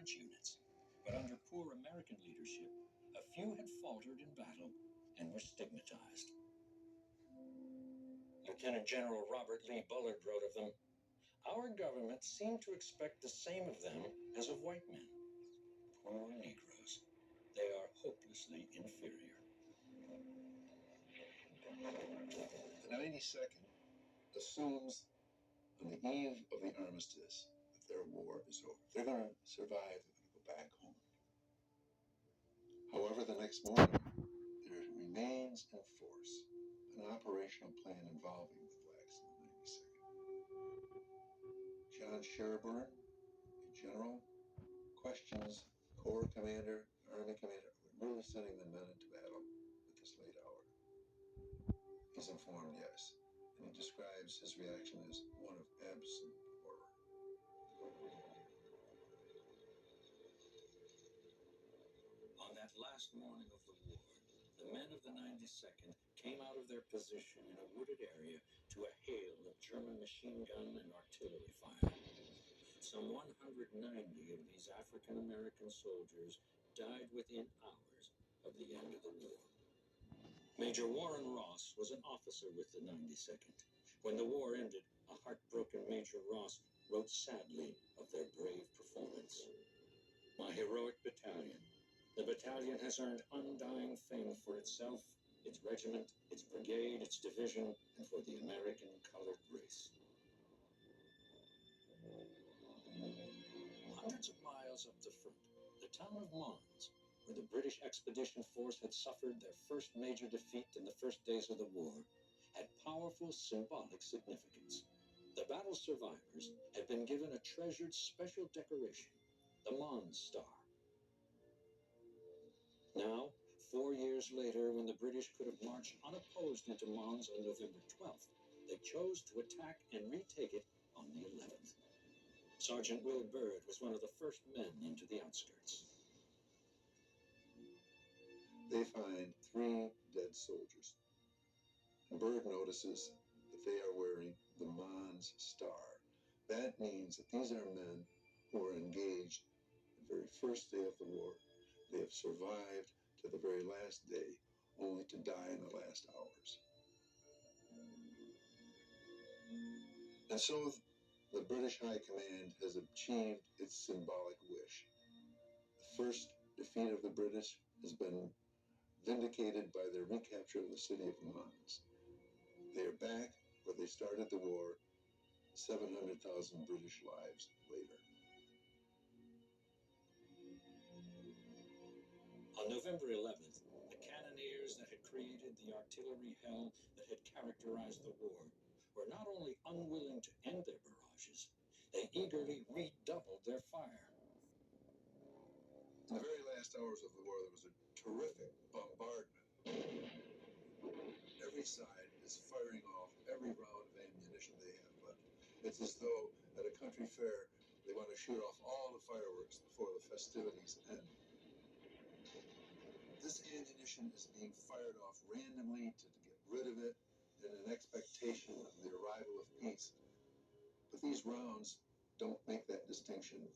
French units. But under poor American leadership, a few had faltered in battle and were stigmatized. Lieutenant General Robert Lee Bullard wrote of them, "Our government seemed to expect the same of them as of white men. Poor Negroes. They are hopelessly inferior." The 92nd assumes on the eve of the armistice that their war is over. They're going to survive. They're going to go back home. However, the next morning, there remains in force an operational plan involving the blacks in the 92nd. John Sherburne, a general, questions Corps commander, Army commander, are we really sending the men into battle at this late hour? He's informed yes, and he describes his reaction as one of absolute horror. On that last morning of the war, the men of the 92nd came out of their position in a wooded area to a hail of German machine gun and artillery fire. Some 190 of these African-American soldiers died within hours of the end of the war. Major Warren Ross was an officer with the 92nd. When the war ended, a heartbroken Major Ross wrote sadly of their brave performance. "My heroic battalion. The battalion has earned undying fame for itself, its regiment, its brigade, its division, and for the American colored race." Hundreds of miles up the front, the town of Mons, where the British expedition force had suffered their first major defeat in the first days of the war, had powerful symbolic significance. The battle survivors had been given a treasured special decoration, the Mons Star. Now, 4 years later, when the British could have marched unopposed into Mons on November 12th, they chose to attack and retake it on the 11th. Sergeant Will Byrd was one of the first men into the outskirts. They find 3 dead soldiers. Byrd notices that they are wearing the Mons Star. That means that these are men who were engaged the very first day of the war. They have survived to the very last day, only to die in the last hours. And so the British High Command has achieved its symbolic wish. The first defeat of the British has been vindicated by their recapture of the city of Mons. They are back where they started the war 700,000 British lives later. On November 11th, the cannoneers that had created the artillery hell that had characterized the war were not only unwilling to end their barrages, they eagerly redoubled their fire. In the very last hours of the war, there was a terrific bombardment. Every side is firing off every round of ammunition they have left. It's as though at a country fair, they want to shoot off all the fireworks before the festivities end. This ammunition is being fired off randomly to get rid of it in an expectation of the arrival of peace. But these rounds don't make that distinction.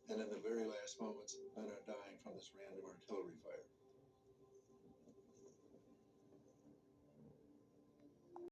And in the very last moments, men are dying from this random artillery fire.